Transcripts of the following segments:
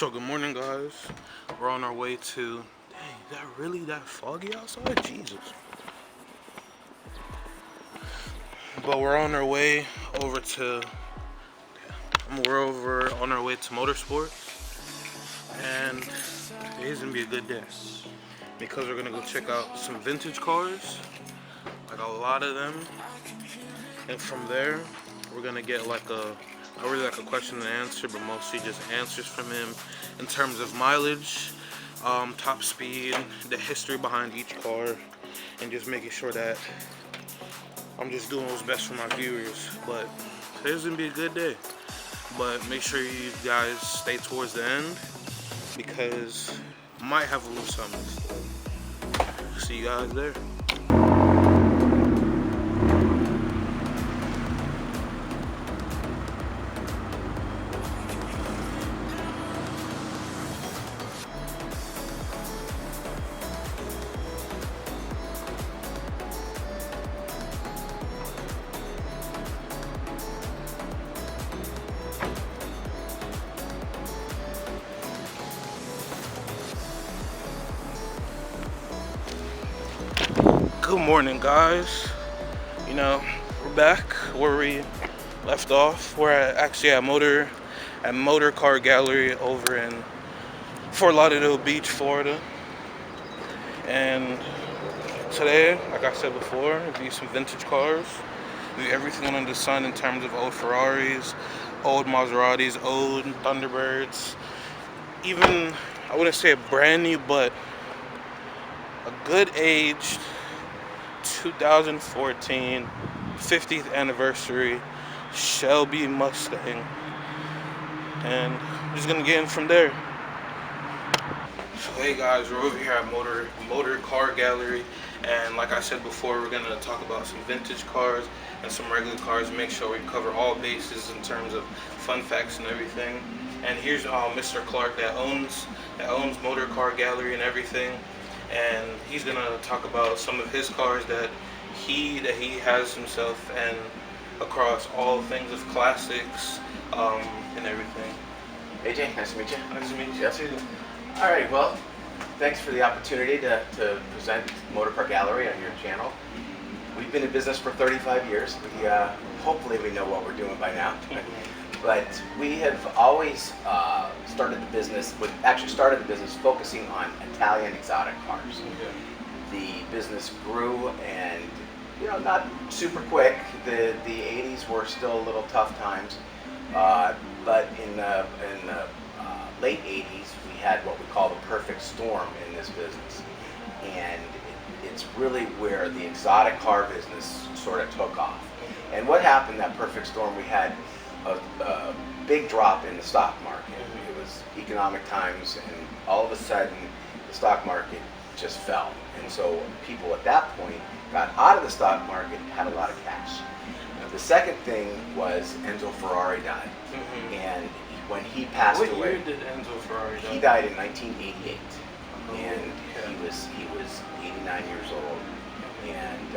So good morning, guys. We're on our way to. Dang, is that really that foggy outside? Jesus. But we're on our way over to. We're over on our way to motorsport, and today's gonna be a good day because we're gonna go check out some vintage cars, like a lot of them, and from there we're gonna get like a. Not really like a question and answer, but mostly just answers from him in terms of mileage, top speed, the history behind each car, and just making sure that I'm just doing what's best for my viewers. But today's gonna be a good day. But make sure you guys stay towards the end because I might have a little something. See you guys there. Good morning, guys. We're back where we left off. We're actually at Motor Car Gallery over in Fort Lauderdale Beach, Florida. And today, like I said before, review some vintage cars. Review everything under the sun in terms of old Ferraris, old Maseratis, old Thunderbirds. Even, I wouldn't say a brand new, but a good aged 2014 50th anniversary Shelby Mustang, and I'm just gonna get in from there. So hey guys, we're over here at Motor Car Gallery, and like I said before, we're gonna talk about some vintage cars and some regular cars. Make sure we cover all bases in terms of fun facts and everything. And here's Mr. Clark that owns Motor Car Gallery and everything. And he's gonna talk about some of his cars that he has himself, and across all things of classics and everything. AJ, nice to meet you. Nice to meet you Yep. too. All right, well, thanks for the opportunity to present Motor Car Gallery on your channel. We've been in business for 35 years. Hopefully we know what we're doing by now. But we have always started the business focusing on Italian exotic cars. Okay. The business grew, and not super quick. The 80s were still a little tough times, but in the late 80s we had what we call the perfect storm in this business, and it's really where the exotic car business sort of took off. And what happened that perfect storm? We had a big drop in the stock market. It was economic times, and all of a sudden the stock market just fell. And so people at that point got out of the stock market, had a lot of cash. The second thing was Enzo Ferrari died. And when he passed away, What year did Enzo Ferrari die? he died in 1988, and he was 89 years old. And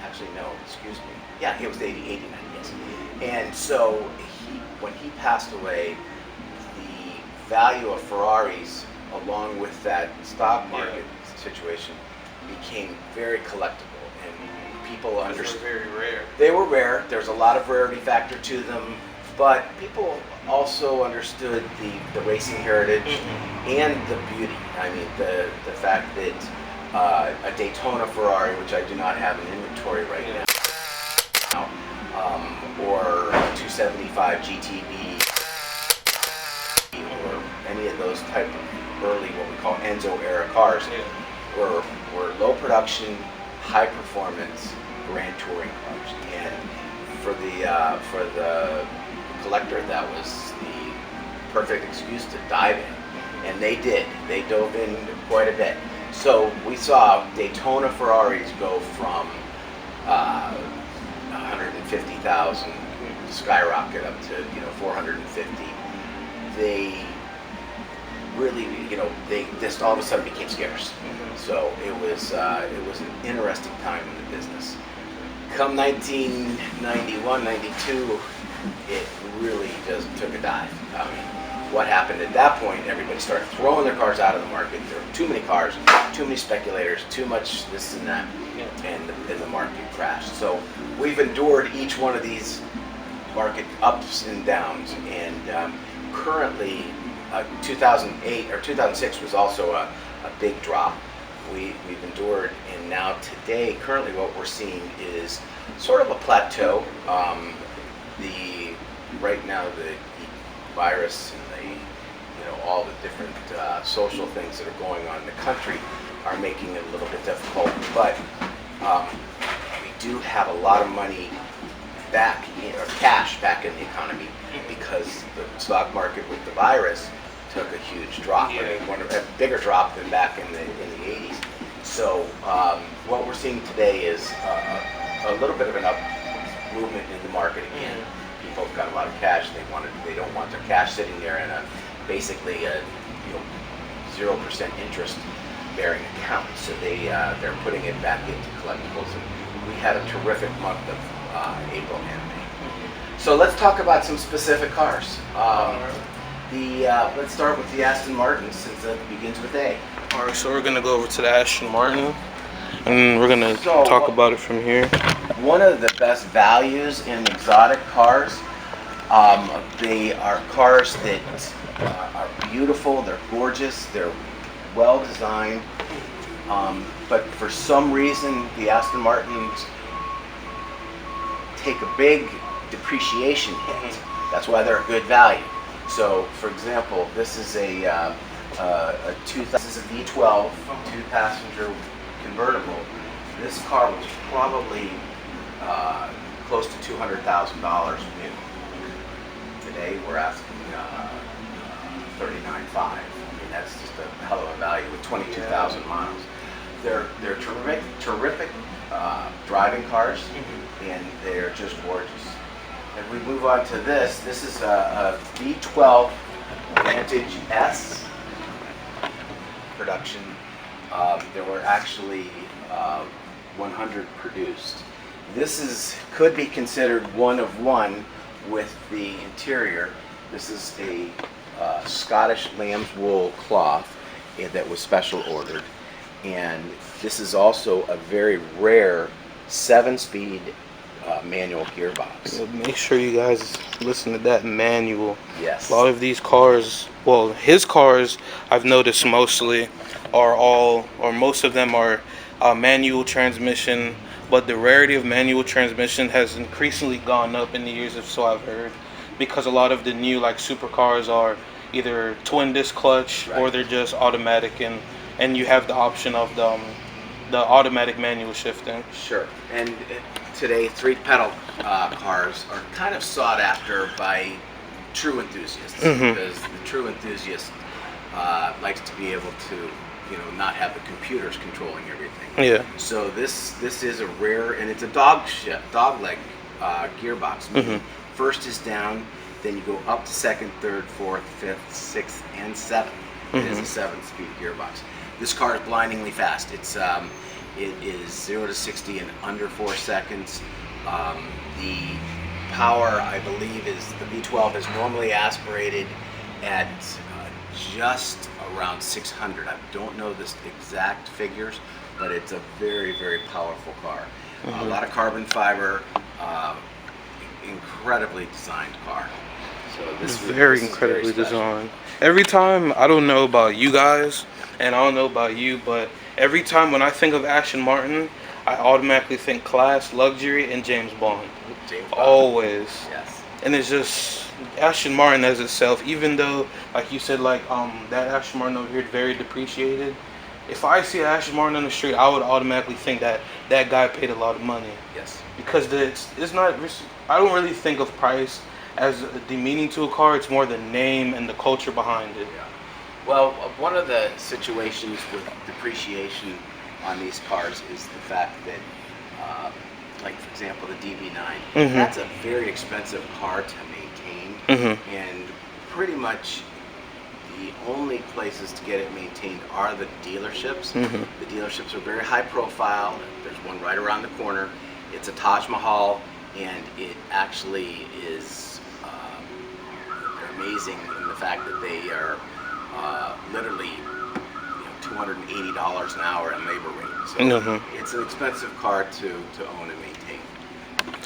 actually, no, excuse me. Yeah, he was 89, yes. And so when he passed away, the value of Ferraris, along with that stock market situation, became very collectible, and people understood. They were very rare. They were rare. There's a lot of rarity factor to them, but people also understood the racing heritage and the beauty. I mean, the fact that a Daytona Ferrari, which I do not have in inventory right now, or a 275 GTB, or any of those type of early, what we call Enzo era cars, were low production, high performance grand touring cars. And for the collector, that was the perfect excuse to dive in, and they did. They dove in quite a bit. So we saw Daytona Ferraris go from 150,000 skyrocket up to 450. They really, they just all of a sudden became scarce. So it was an interesting time in the business. Come 1991, 92, it really just took a dive. I mean, what happened at that point? Everybody started throwing their cars out of the market. There were too many cars, too many speculators, too much this and that, and the market crashed. So we've endured each one of these market ups and downs, and currently 2008 or 2006 was also a big drop. We've endured, and now today, currently what we're seeing is sort of a plateau. Right now the virus and all the different social things that are going on in the country are making it a little bit difficult, but we do have a lot of money back, or cash back in the economy, because the stock market with the virus took a huge drop. I mean, a bigger drop than back in the 80s. So what we're seeing today is a little bit of an up movement in the market again. People have got a lot of cash. They don't want their cash sitting there in basically a 0% interest bearing account. So they're putting it back into collectibles. And we had a terrific month of April and May. So let's talk about some specific cars. Let's start with the Aston Martin, since it begins with A. All right, so we're gonna go over to the Aston Martin, and we're gonna talk about it from here. One of the best values in exotic cars. They are cars that are beautiful. They're gorgeous. They're well designed. But for some reason, the Aston Martins take a big depreciation hit. That's why they're a good value. So, for example, this is a V12 two-passenger convertible. This car was probably close to $200,000 new. Today we're asking $39,500. I mean, that's just a hell of a value with 22,000 miles. They're terrific driving cars, and they're just gorgeous. If we move on to this is a V12 Vantage S production. There were actually 100 produced. This could be considered one of one with the interior. This is a Scottish lamb's wool cloth that was special ordered, and this is also a very rare 7-speed manual gearbox. Make sure you guys listen to that manual. Yes. A lot of these cars, well, his cars, I've noticed mostly most of them are manual transmission, but the rarity of manual transmission has increasingly gone up in the years, if so I've heard, because a lot of the new supercars are either twin disc clutch, right, or they're just automatic, and you have the option of the automatic manual shifting. Sure. And today 3-pedal cars are kind of sought after by true enthusiasts, because the true enthusiast likes to be able to not have the computers controlling everything. Yeah. So this is a rare, and it's a dog leg gearbox. First is down, then you go up to second, third, fourth, fifth, sixth, and seventh. It is a 7-speed gearbox. This car is blindingly fast. It is 0 to 60 in under 4 seconds. The power, I believe, is the V12 is normally aspirated at just around 600. I don't know the exact figures, but it's a very, very powerful car. A lot of carbon fiber, incredibly designed car. So this is incredibly designed. Every time, I don't know about you guys, and I don't know about you, but every time when I think of Aston Martin, I automatically think class, luxury, and James Bond. Always. Yes. And it's just Aston Martin as itself, even though, like you said, that Aston Martin over here is very depreciated. If I see an Aston Martin on the street, I would automatically think that that guy paid a lot of money. Yes. Because it's not. I don't really think of price as demeaning to a car. It's more the name and the culture behind it. Yeah. Well, one of the situations with depreciation on these cars is the fact that, like for example, the DB9, that's a very expensive car to maintain, and pretty much the only places to get it maintained are the dealerships. The dealerships are very high profile. There's one right around the corner. It's a Taj Mahal, and it actually is amazing in the fact that they are literally $280 an hour in labor rate. So it's an expensive car to own and maintain.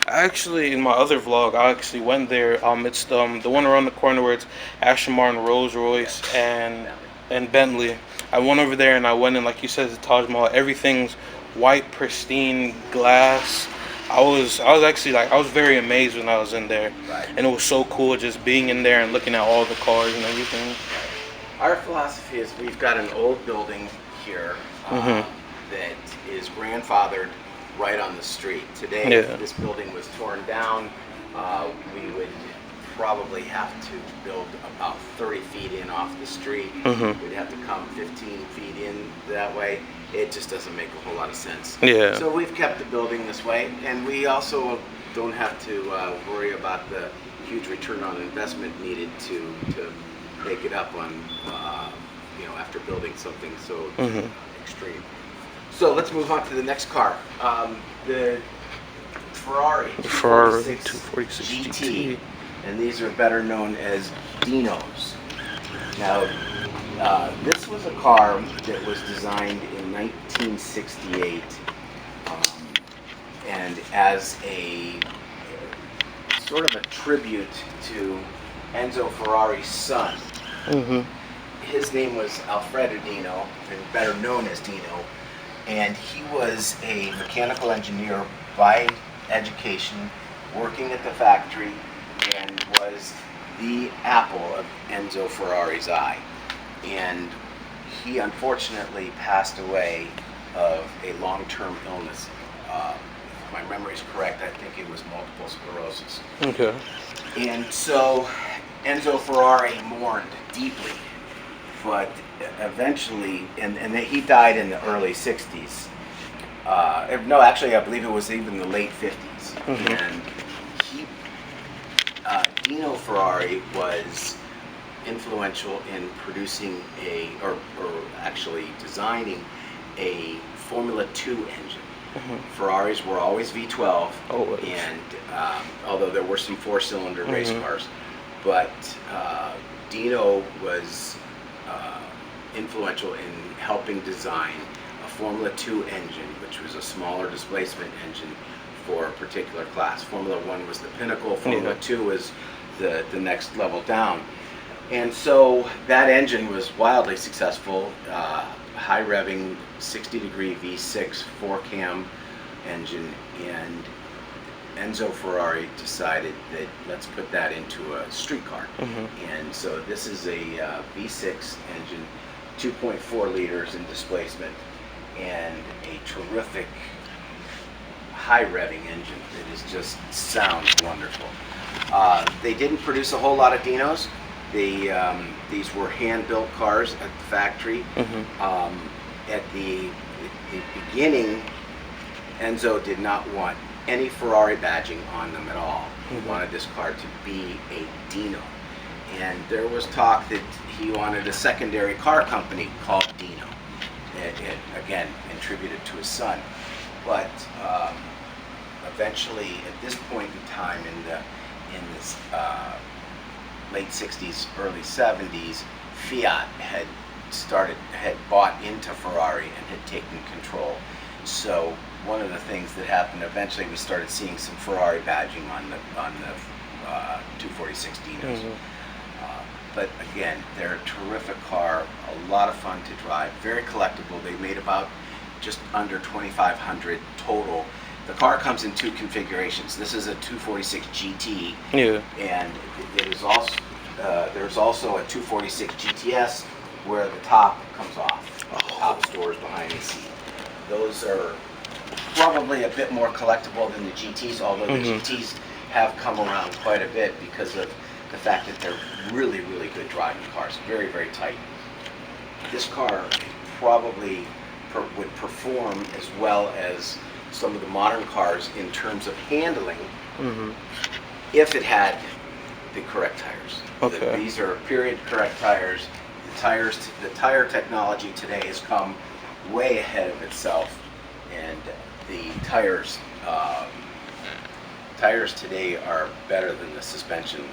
Actually, in my other vlog, I actually went there. It's the one around the corner where it's Aston Martin, Rolls Royce, and Bentley. I went over there and I went in, like you said, the Taj Mahal. Everything's white, pristine glass. I was actually like, I was very amazed when I was in there, Right. and it was so cool just being in there and looking at all the cars and everything. Our philosophy is we've got an old building here that is grandfathered right on the street. Today, if this building was torn down, we would probably have to build about 30 feet in off the street. We'd have to come 15 feet in that way. It just doesn't make a whole lot of sense. Yeah. So we've kept the building this way, and we also don't have to worry about the huge return on investment needed to make it up on, after building something so extreme. So let's move on to the next car. The Ferrari 246 GT, and these are better known as Dinos. Now, this was a car that was designed in 1968, and as a sort of a tribute to Enzo Ferrari's son. His name was Alfredo Dino, and better known as Dino, and he was a mechanical engineer by education, working at the factory, and was the apple of Enzo Ferrari's eye. And he unfortunately passed away of a long-term illness. If my memory is correct, I think it was multiple sclerosis. Okay. And so Enzo Ferrari mourned deeply, but eventually, and he died in the early 60s. No, actually, I believe it was even the late 50s. And Dino Ferrari was influential in producing or actually designing a Formula 2 engine. Ferraris were always V12, and although there were some four-cylinder race cars, but Dino was influential in helping design a Formula 2 engine, which was a smaller displacement engine for a particular class. Formula 1 was the pinnacle, Formula 2 was the next level down. And so that engine was wildly successful, high revving, 60-degree V6 4-cam engine, and Enzo Ferrari decided that let's put that into a street car. And so this is a V6 engine, 2.4 liters in displacement, and a terrific high revving engine that is just sounds wonderful. They didn't produce a whole lot of Dinos. These were hand-built cars at the factory. At the beginning, Enzo did not want any Ferrari badging on them at all. He wanted this car to be a Dino. And there was talk that he wanted a secondary car company called Dino. It again, attributed to his son. But eventually, at this point in time, in this late 60s, early 70s, Fiat had bought into Ferrari and had taken control. So one of the things that happened, eventually we started seeing some Ferrari badging on the 246 Dinos. But again, they're a terrific car, a lot of fun to drive, very collectible. They made about just under 2,500 total. The car comes in two configurations. This is a 246 GT, and it is also there's also a 246 GTS where the top comes off. The top stores behind the seat. Those are probably a bit more collectible than the GTs, although the GTs have come around quite a bit because of the fact that they're really, really good driving cars, very, very tight. This car probably would perform as well as some of the modern cars in terms of handling if it had the correct tires. These are period correct tires. The tire technology today has come way ahead of itself, and the tires today are better than the suspension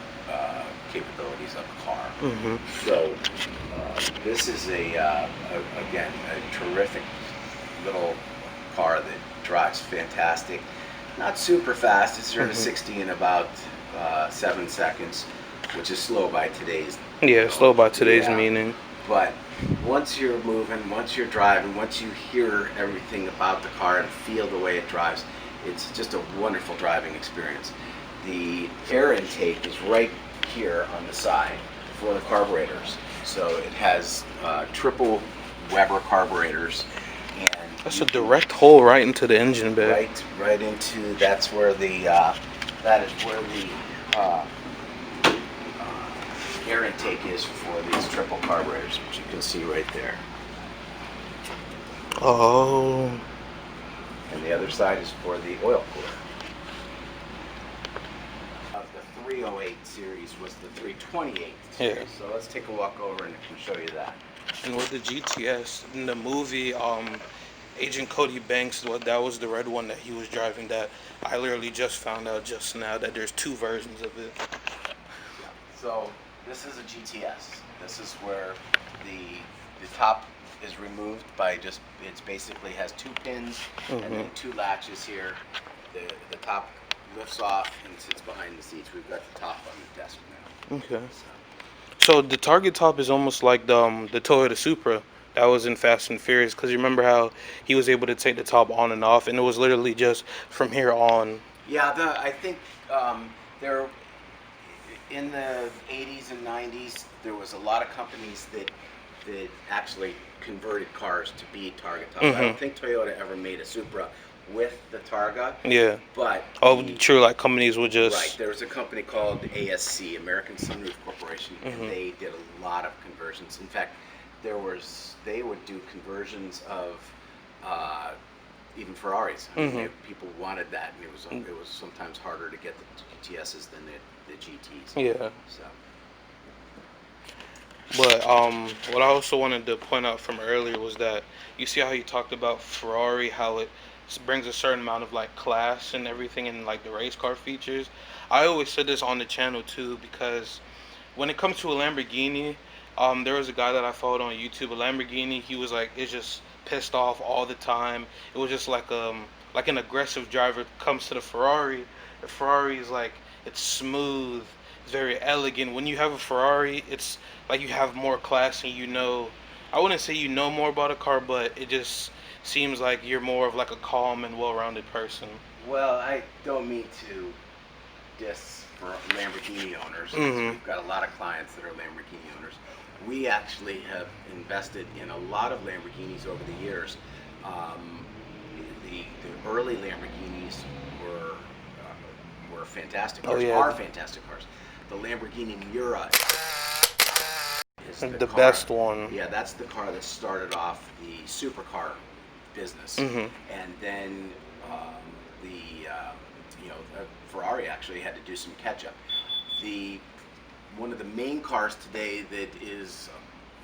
capabilities of a car. Mhm. So this is again a terrific little car that drives fantastic. Not super fast. It's 0 to Mhm. 60 in about 7 seconds, which is slow by today's. Yeah, slow by today's Yeah. meaning. But once you're moving, once you're driving, once you hear everything about the car and feel the way it drives, it's just a wonderful driving experience. The air intake is right here on the side for the carburetors. So it has triple Weber carburetors, and That's a direct hole right into the engine bay. right into that's where the that is where the air intake is for these triple carburetors, which you can see right there. Oh. And the other side is for the oil cooler. Of the 308 series was the 328 series. Yeah. So let's take a walk over and I can show you that. And with the GTS in the movie, Agent Cody Banks, that was the red one that he was driving. That I literally just found out just now that there's two versions of it. Yeah. So this is a GTS. This is where the top is removed by just it's basically has two pins and then two latches here. The top lifts off and sits behind the seats. We've got the top on the desk now. Okay. So the target top is almost like the Toyota Supra that was in Fast and Furious, because you remember how he was able to take the top on and off, and it was literally just from here on. Yeah, I think there in the 80s and 90s there was a lot of companies that actually converted cars to be target tops. I don't think Toyota ever made a Supra with the Targa. Yeah. But True. Like companies would just. right, there was a company called ASC, American Sunroof Corporation, and they did a lot of conversions. In fact, they would do conversions of even Ferraris. I mean, people wanted that, and it was sometimes harder to get the GTSs than the GTs. Yeah. So. But what I also wanted to point out from earlier was that you see how you talked about Ferrari, how it brings a certain amount of like class and everything in like the race car features. I always said this on the channel too, because when it comes to a Lamborghini, there was a guy that I followed on YouTube, a Lamborghini. He was like, it's just pissed off all the time. It was just like an aggressive driver comes to the Ferrari. The Ferrari is like, it's smooth, it's very elegant. When you have a Ferrari, it's like you have more class, and I wouldn't say you know more about a car, but it just seems like you're more of like a calm and well-rounded person. Well, I don't mean to diss for Lamborghini owners. We've got a lot of clients that are Lamborghini owners. We actually have invested in a lot of Lamborghinis over the years. The early Lamborghinis were fantastic cars. Are fantastic cars. The Lamborghini Miura is The best one. Yeah, that's the car that started off the supercar business, and then Ferrari actually had to do some catch up. One of the main cars today that is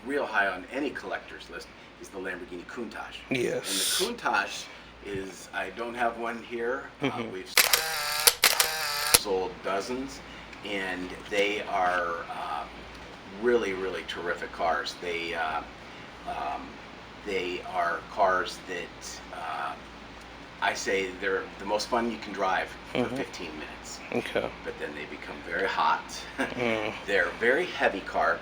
real high on any collector's list is the Lamborghini Countach. Yes. And the Countach is, I don't have one here. We've sold dozens, and they are really, really terrific cars. They are cars that I say they're the most fun you can drive for 15 minutes. Okay. But then they become very hot. They're a very heavy car.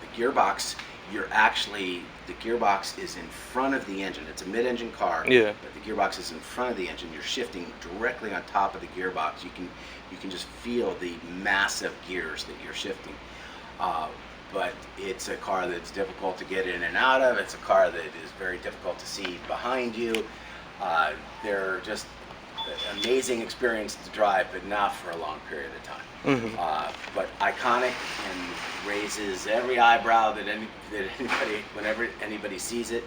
The gearbox, the gearbox is in front of the engine. It's a mid-engine car. Yeah. But the gearbox is in front of the engine. You're shifting directly on top of the gearbox. You can just feel the massive gears that you're shifting. But it's a car that's difficult to get in and out of. It's a car that is very difficult to see behind you. They're just an amazing experience to drive, but not for a long period of time. But iconic and raises every eyebrow whenever anybody sees it.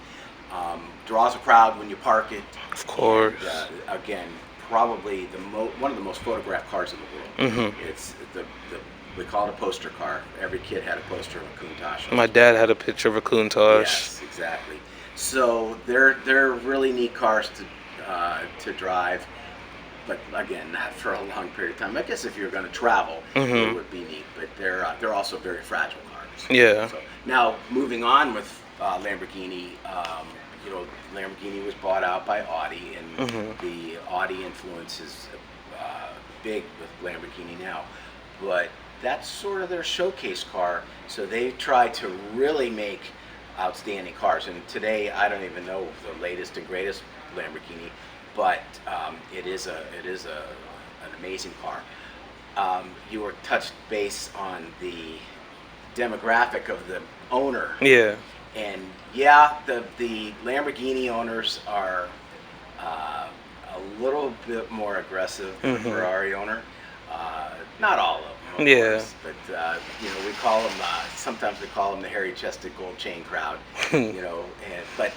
Draws a crowd when you park it. Of course. And, again, probably one of the most photographed cars in the world. It's we call it a poster car. Every kid had a poster of a Countach. My dad had a picture of a Countach. Yes, exactly. So they're really neat cars to drive. but again, not for a long period of time. I guess if you're going to travel, it would be neat. But they're also very fragile cars. Yeah. So now moving on with Lamborghini, you know, Lamborghini was bought out by Audi, and the Audi influence is big with Lamborghini now. But that's sort of their showcase car. So they try to really make outstanding cars. And today, I don't even know the latest and greatest Lamborghini, but it is an amazing car. You were touched base on the demographic of the owner. Yeah. And yeah, the Lamborghini owners are a little bit more aggressive than the Ferrari owner. Not all of them, of course, but you know, we call them. Sometimes we call them the hairy-chested, gold chain crowd. You know, but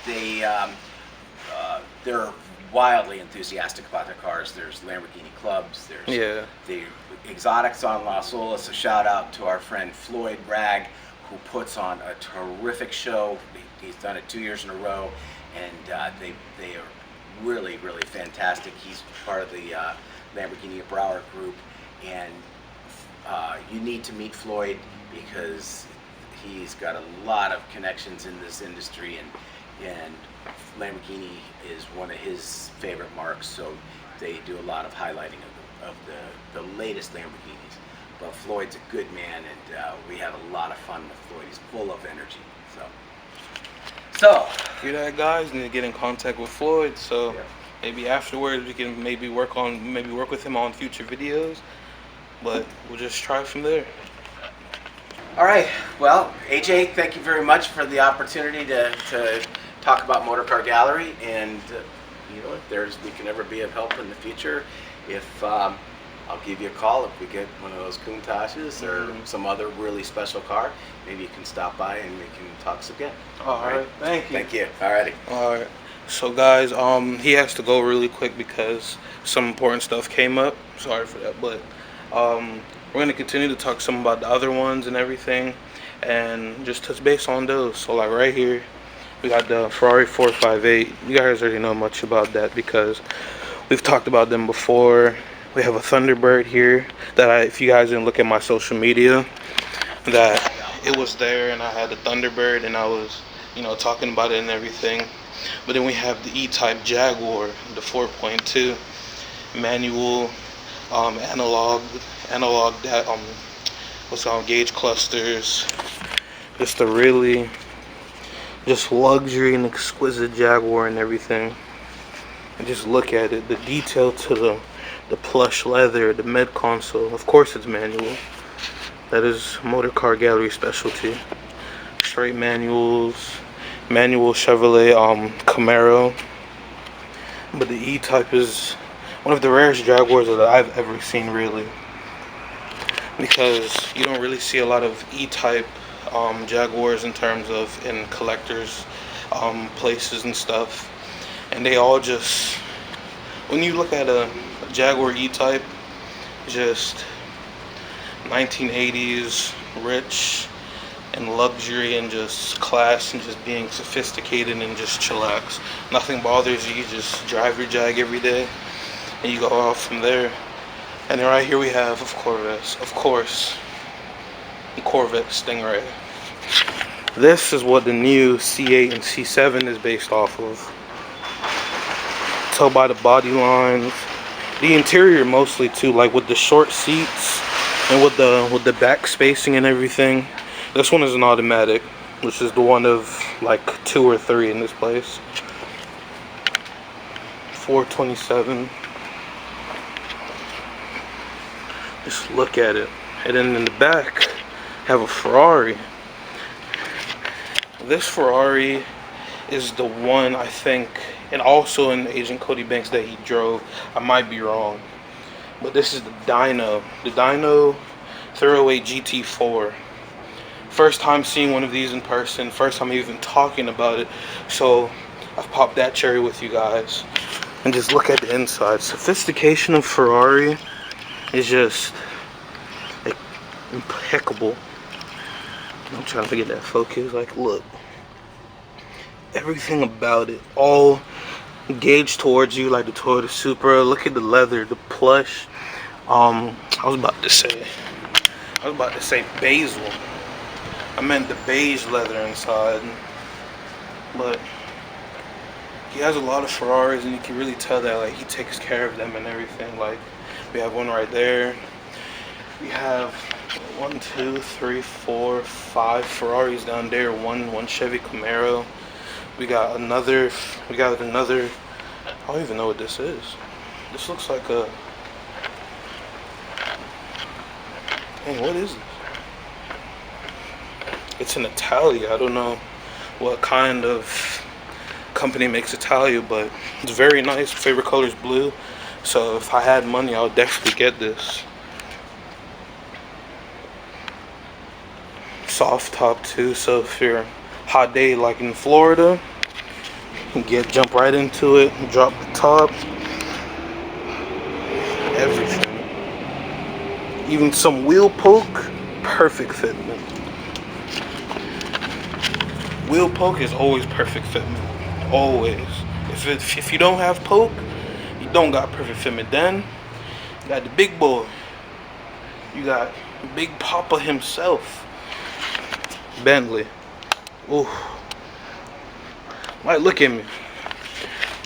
they're wildly enthusiastic about their cars. There's Lamborghini clubs. There's the exotics on Las Olas. A shout out to our friend Floyd Bragg, who puts on a terrific show. He's done it 2 years in a row, and they are really fantastic. He's part of the Lamborghini Brauer group, and you need to meet Floyd because he's got a lot of connections in this industry, and Lamborghini is one of his favorite marks, so they do a lot of highlighting of the latest Lamborghinis. But Floyd's a good man, and we have a lot of fun with Floyd. He's full of energy. So hear that, guys? Need to get in contact with Floyd. So maybe afterwards we can maybe work with him on future videos. But we'll just try from there. All right. Well, AJ, thank you very much for the opportunity to talk about Motorcar Gallery, and you know, if we can ever be of help in the future, if I'll give you a call if we get one of those Countachs or some other really special car. Maybe you can stop by and we can talk again. All right. Thank you. Thank you. All righty. All right. So guys, he has to go really quick because some important stuff came up. Sorry for that, but we're gonna continue to talk some about the other ones and everything, and just touch base on those. So like right here, we got the Ferrari 458. You guys already know much about that because we've talked about them before. We have a Thunderbird here that if you guys didn't look at my social media, that it was there, and I had the Thunderbird, and I was, you know, talking about it and everything. But then we have the E-Type Jaguar, the 4.2 manual, analog gauge clusters. Just a really luxury and exquisite Jaguar and everything. And just look at it, the detail to the plush leather, the med console. Of course it's manual. That is Motorcar Gallery specialty. Straight manuals, manual Chevrolet Camaro. But the E-Type is one of the rarest Jaguars that I've ever seen, really, because you don't really see a lot of E-Type Jaguars in collectors places and stuff, and they all just, when you look at a Jaguar E-Type, just 1980s rich and luxury and just class and just being sophisticated and just chillax. Nothing bothers you. You just drive your Jag every day and you go off from there. And then right here we have, of course, the Corvette Stingray. This is what the new C8 and C7 is based off of. Tell by the body lines. The interior mostly too, like with the short seats and with the back spacing and everything. This one is an automatic, which is the one of like 2 or 3 in this place. 427. Just look at it. And then in the back have a Ferrari. This Ferrari is the one, I think, and also in Agent Cody Banks, that he drove. I might be wrong, but this is the Dyno 308 GT4. First time seeing one of these in person, first time even talking about it, so I've popped that cherry with you guys. And just look at the inside. Sophistication of Ferrari is just like impeccable. I'm trying to get that focus. Like, look, everything about it, all gauge towards you like the Toyota Supra. Look at the leather, the plush. I was about to say basil. I meant the beige leather inside. But he has a lot of Ferraris, and you can really tell that like he takes care of them and everything. Like we have one right there. We have 1, 2, 3, 4, 5 Ferraris down there. One Chevy Camaro. We got another. I don't even know what this is. This looks like a. Dang, what is it? It's an Italia. I don't know what kind of company makes Italia, but it's very nice. Favorite color is blue. So if I had money, I would definitely get this. Soft top too. So if you're hot day like in Florida, you can jump right into it, drop the top, everything. Even some wheel poke, perfect fitment. Wheel poke is always perfect fitment, always. If you don't have poke, you don't got perfect fitment. Then you got the big boy. You got Big Papa himself, Bentley. Ooh, like look at me.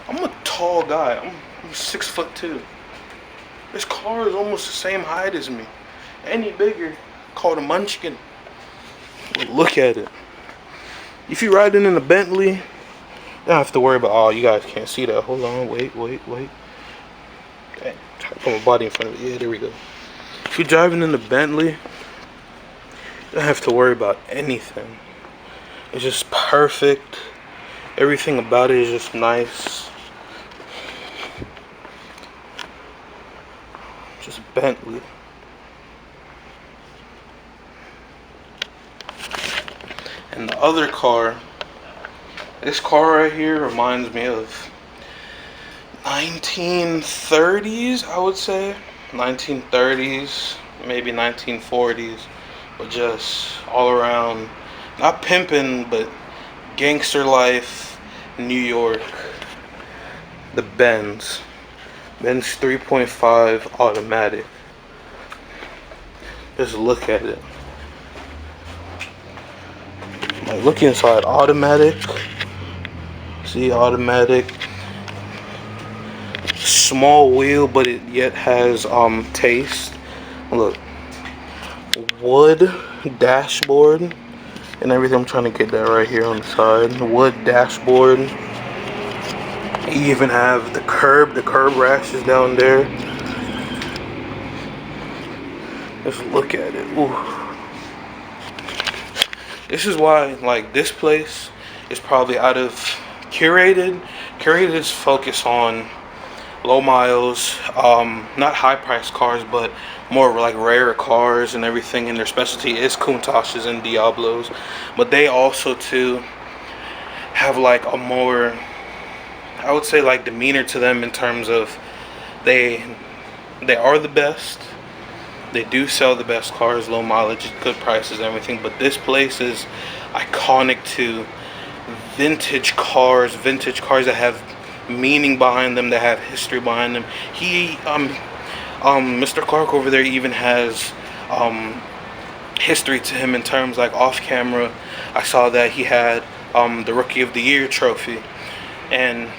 I'm a tall guy. I'm 6'2". This car is almost the same height as me. Any bigger, called a munchkin. But look at it. If you're riding in a Bentley, you don't have to worry about, oh, you guys can't see that. Hold on, wait. Okay, try to put my body in front of it. Yeah, there we go. If you're driving in the Bentley, you don't have to worry about anything. It's just perfect. Everything about it is just nice. Just Bentley. And the other car, this car right here reminds me of 1930s, I would say. 1930s, maybe 1940s, but just all around, not pimping, but gangster life, New York. The Benz 3.5 automatic. Just look at it. Like, look inside, automatic. See, automatic. Small wheel, but it yet has taste. Look, wood dashboard and everything. I'm trying to get that right here on the side. Wood dashboard. You even have the curb rashes down there. Just look at it. Ooh. This is why, like, this place is probably out of curated. Curated's focus on low miles, not high priced cars, but more like rare cars and everything. And their specialty is Countachs and Diablos, but they also too have like a more, I would say, like demeanor to them in terms of they are the best. They do sell the best cars, low mileage, good prices, and everything. But this place is iconic to vintage cars that have meaning behind them, that have history behind them. Mr. Clark over there even has history to him in terms like off camera. I saw that he had the Rookie of the Year trophy, and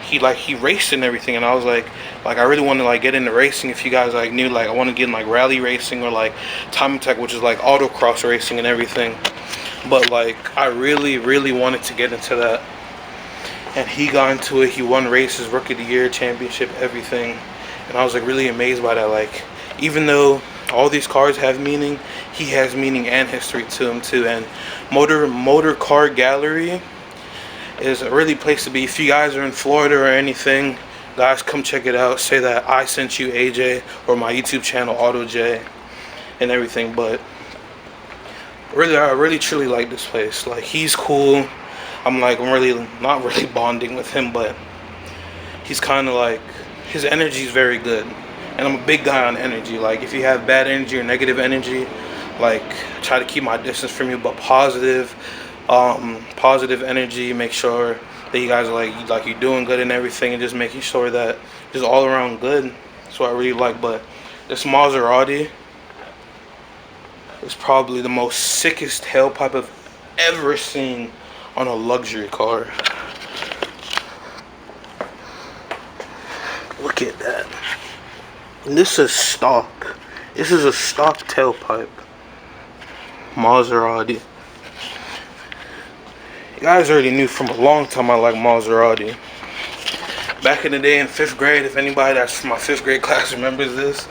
he raced and everything, and I was like I really want to like get into racing. If you guys like knew, like I want to get in like rally racing or like time attack, which is like autocross racing and everything. But like I really wanted to get into that, and he got into it. He won races, Rookie of the Year, championship, everything, and I was like really amazed by that. Like even though all these cars have meaning, he has meaning and history to him too. And Motor Car Gallery is a really place to be. If you guys are in Florida or anything, guys, come check it out. Say that I sent you, AJ, or my YouTube channel, AutoJ, and everything. But really, I really truly like this place. Like, he's cool. I'm really not really bonding with him, but he's kind of like, his energy is very good. And I'm a big guy on energy. Like, if you have bad energy or negative energy, like, try to keep my distance from you, but positive energy. Make sure that you guys are like you're doing good and everything, and just making sure that just all around good. That's what I really like. But this Maserati is probably the most sickest tailpipe I've ever seen on a luxury car. Look at that. And this is stock. This is a stock tailpipe. Maserati. You guys already knew from a long time I like Maserati. Back in the day in 5th grade, if anybody that's from my 5th grade class remembers this,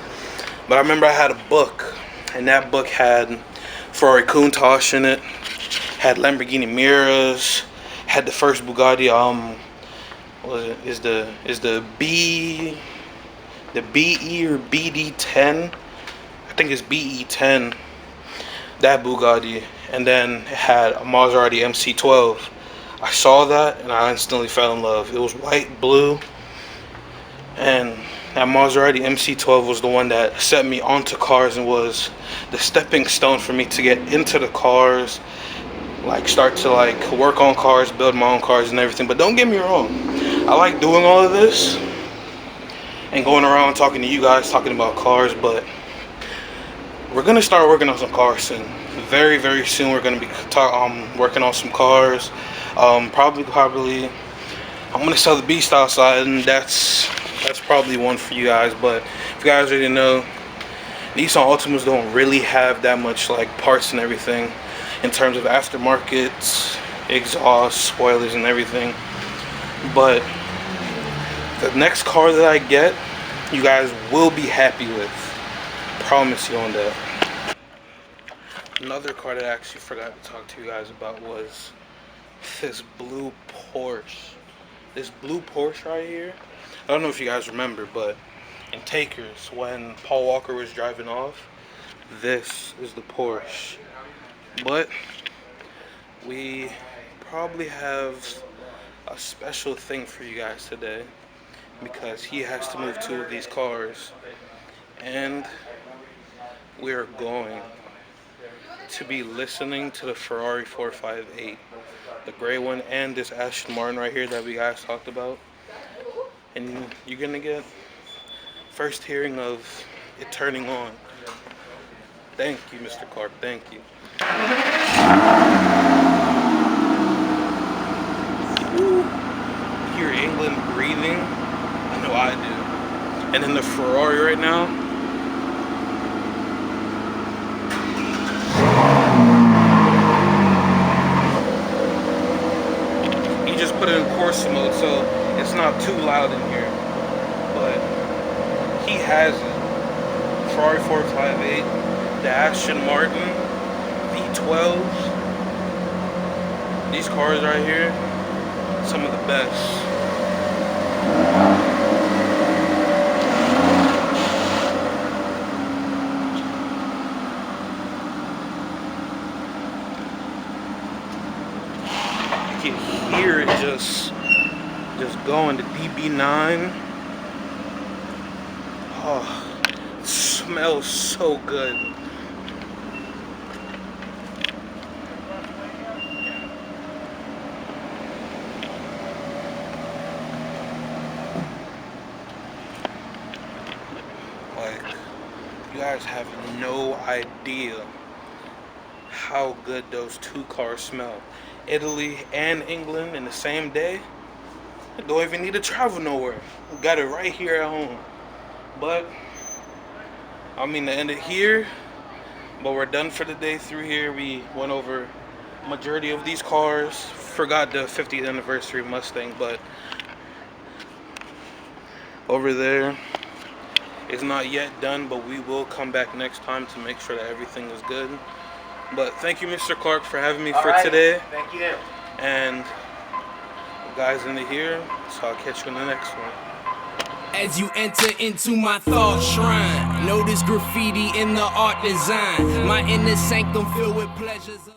but I remember I had a book, and that book had Ferrari Countach in it, had Lamborghini Miras, had the first Bugatti, what is it? Is the BE or BD10? I think it's BE10. That Bugatti, and then it had a Maserati MC12. I saw that and I instantly fell in love. It was white, blue, and that Maserati MC12 was the one that set me onto cars and was the stepping stone for me to get into the cars, like start to like work on cars, build my own cars and everything. But don't get me wrong, I like doing all of this and going around talking to you guys, talking about cars, but we're gonna start working on some cars soon. Very, very soon we're gonna be working on some cars. Probably I'm gonna sell the Beast outside, and that's probably one for you guys. But if you guys already know, Nissan Altimas don't really have that much like parts and everything in terms of aftermarket, exhaust, spoilers and everything. But the next car that I get, you guys will be happy with. Promise you on that. Another car that I actually forgot to talk to you guys about was this blue Porsche. This blue Porsche right here. I don't know if you guys remember, but in Takers, when Paul Walker was driving off, this is the Porsche. But we probably have a special thing for you guys today, because he has to move 2 of these cars, and we're going to be listening to the Ferrari 458, the gray one, and this Aston Martin right here that we guys talked about. And you're gonna get first hearing of it turning on. Thank you, Mr. Clark. Thank you. You hear England breathing? I know I do. And then the Ferrari right now. He just put it in Corsa mode, so it's not too loud in here. But he has it. Ferrari 458, the Aston Martin V12s. These cars right here, some of the best. You can hear it just going. The DB9. Oh, it smells so good. Like, you guys have no idea how good those 2 cars smell. Italy and England in the same day. I don't even need to travel nowhere. Got it right here at home. But I mean to end it here. But we're done for the day through here. We went over majority of these cars. Forgot the 50th anniversary Mustang, but over there is not yet done, but we will come back next time to make sure that everything is good. But thank you, Mr. Clark, for having me for today. Thank you. And guys in the here, so I'll catch you in the next one. As you enter into my thought shrine, notice graffiti in the art design. My inner sanctum filled with pleasures.